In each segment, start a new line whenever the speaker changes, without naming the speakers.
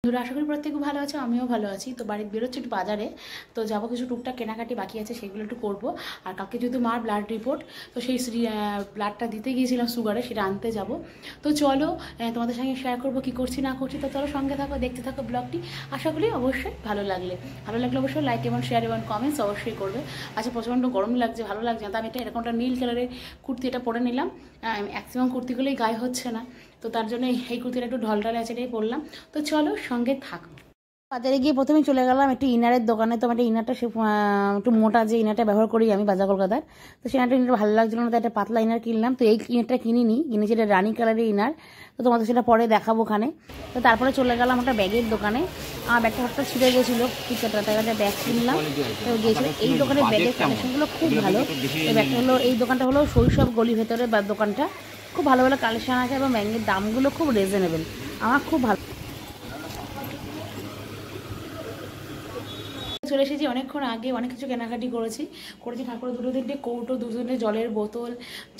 বন্ধুরা আশা করি প্রত্যেকে ভালো আছে, আমিও ভালো আছি। তো বাড়ি বেরোচ্ছি একটু বাজারে, তো যাবো, কিছু টুকটাক কেনাকাটি বাকি আছে সেগুলো একটু করবো। আর কালকে যেহেতু মার ব্লাড রিপোর্ট, তো সেই ব্লাডটা দিতে গিয়েছিলাম সুগারে, সেটা আনতে যাব। তো চলো তোমাদের সঙ্গে শেয়ার করবো কী করছি না করছি। তো চলো সঙ্গে থাকো, দেখতে থাকো ব্লগটি। আশা করি অবশ্যই ভালো লাগলে অবশ্যই লাইক এবং শেয়ার এবং কমেন্টস অবশ্যই করবে। আচ্ছা, প্রচণ্ড গরম লাগছে, ভালো লাগছে না, তো আমি এরকমটা নীল কালারের কুর্তি এটা পরে নিলাম। ম্যাক্সিমাম কুর্তিগুলোই গায়ে হচ্ছে না, তো তার জন্য এই কুর্তিটা একটু ঢলঢলে আছে, এটাই পরলাম। তো চলো সঙ্গে থাকো। বাজারে গিয়ে প্রথমে চলে গেলাম একটু ইনারের দোকানে। তো একটা ইনারটা একটু মোটা যে ইনারটা ব্যবহার করি আমি বাজার কলকাতার, তো সেই ইনারটা ভালো লাগছিল না, তো একটা পাতলা ইনার কিনলাম। তো এই ইনারটা কিনেছি, এটা রানি কালারের ইনার। তো তোমাদের সেটা পরে দেখাবো ওখানে। তো তারপরে চলে গেলাম একটা ব্যাগের দোকানে। আমার ব্যাগটা হঠাৎ ছিঁড়ে গেছিলো, ফ্লিপকার্টে একটা ব্যাগ কিনলাম। তো গিয়েছিলো এই দোকানের ব্যাগের কালেকশনগুলো খুব ভালো। এই ব্যাগটা হলো, এই দোকানটা হলো শৈশব গলি ভেতরে দোকানটা। খুব ভালো ভালো কালেকশন আছে এবং ব্যাগের দামগুলো খুব রিজনেবল, আমার খুব ভালো। চলে এসেছি অনেকক্ষণ আগে, অনেক কিছু কেনাকাটি করেছি ঠাকুরের দুটো তিনটে কৌটো, দুজনে জলের বোতল,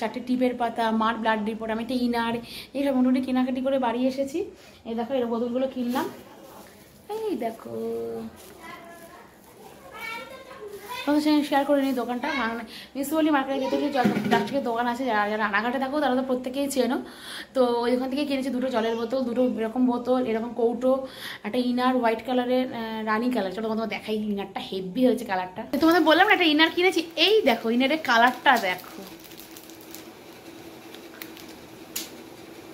4টে টিপের পাতা, মার ব্লাড রিপোর্ট, আমি একটা ইনার, এইসব মোটামুটি কেনাকাটি করে বাড়ি এসেছি। এই দেখো এর বোতলগুলো কিনলাম, এই দেখো তোমাদের সঙ্গে শেয়ার করে নিই দোকানটা। মিউনিসিপ্যালিটি মার্কেটের ভেতরে প্লাস্টিকের দোকান আছে, যারা যারা রানাঘাটে থাকো তারা তো প্রত্যেকেই চেনো। তো ওই দোকান থেকে কিনেছি দুটো জলের বোতল, দুটো এরকম বোতল, এরকম কৌটো, একটা ইনার হোয়াইট কালারের, রানি কালার। চলো তোমাদের দেখাই, ইনারটা হেভি হয়েছে কালারটা। তোমাদের বললাম না একটা ইনার কিনেছি, এই দেখো ইনারের কালারটা দেখো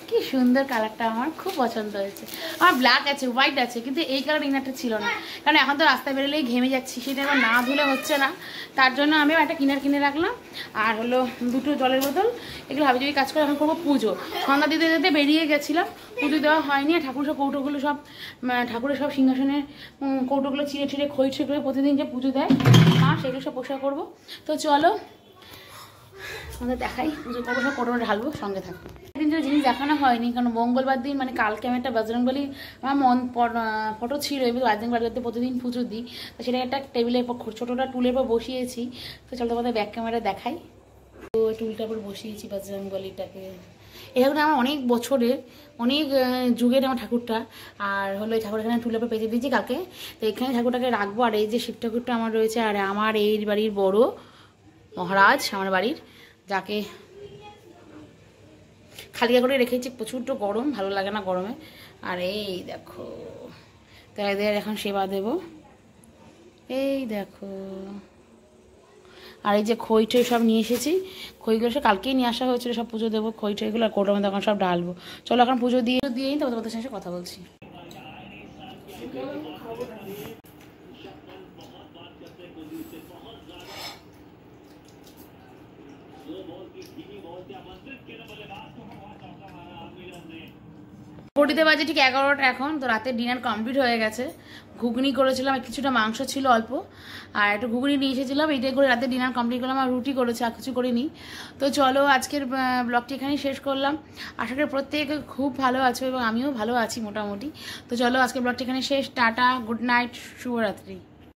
কি সুন্দর কালারটা, আমার খুব পছন্দ হয়েছে। আমার ব্ল্যাক আছে, হোয়াইট আছে, কিন্তু এই কালার ইনারটা ছিল না, কারণ এখন তো রাস্তায় বেরোলেই ঘেমে যাচ্ছি, সেটা আমার না ধুলে হচ্ছে না। তার জন্য আমি একটা কিনে রাখলাম। আর হলো দুটো জলের বোতল, এগুলো হাবি কাজ করে এখন করবো পুজো। সন্ধ্যা দিতে দিতে বেরিয়ে গেছিলাম, পুজো দেওয়া হয়নি। আর ঠাকুর সব কৌটোগুলো সব, ঠাকুরের সব সিংহাসনের কৌটোগুলো ছিঁড়ে খই করে প্রতিদিন যে পুজো দেয় মা, সেগুলো সব পোষা করবো। তো চলো আমাদের দেখাই, পুজো করবো, সব কৌটো ঢালবো, সঙ্গে থাকবো। দিন যে জিনিস দেখানো হয়নি, কারণ মঙ্গলবার দিন মানে কালকে আমি একটা বজরংবলী আমার ফটো ছিল, এবার বজরংবলীতে প্রতিদিন পুজো দিই, তো সেটা একটা টেবিলের পর ছোটোটা টুলের পর বসিয়েছি। তো চলো তোমাদের ব্যাক ক্যামেরা দেখাই। তো টুলটার পর বসিয়েছি বজরংবলীটাকে। এটা কিন্তু আমার অনেক বছরের, অনেক যুগের আমার ঠাকুরটা। আর হলো এই ঠাকুর এখানে টুলের পর পেতে দিয়েছি কালকে, তো এখানে ঠাকুরটাকে রাখবো। আর এই যে শিব ঠাকুরটা আমার রয়েছে, আর আমার এই বাড়ির বড় মহারাজ, আমার বাড়ির, যাকে খালিয়া করে রেখেছি, প্রচণ্ড গরম, ভালো লাগে না গরমে। আর এই দেখো, তাই এদের এখন সেবা দেব, এই দেখো। আর এই যে খই টই সব নিয়ে এসেছি, খইগুলো সব কালকেই নিয়ে আসা হয়েছিল, সব পুজো দেবো খই টইগুলো, আর কোটার মধ্যে এখন সব ঢালবো। চলো এখন পুজো দিয়েই তবে তোমাদের সাথে কথা বলছি। ঘড়িতে বাজে ঠিক 11টা এখন। তো রাতের ডিনার কমপ্লিট হয়ে গেছে। ঘুগনি করেছিলাম, কিছুটা মাংস ছিল অল্প, আর একটু ঘুগনি নিয়ে এসেছিলাম, এইটাই করে রাতের ডিনার কমপ্লিট করলাম। আর রুটি করেছি, আর কিছু করিনি। তো চলো আজকের ব্লগটি এখানেই শেষ করলাম। আশা করি প্রত্যেকে খুব ভালো আছো এবং আমিও ভালো আছি মোটামুটি। তো চলো আজকের ব্লগটি এখানে শেষ। টাটা, গুড নাইট, শুভরাত্রি।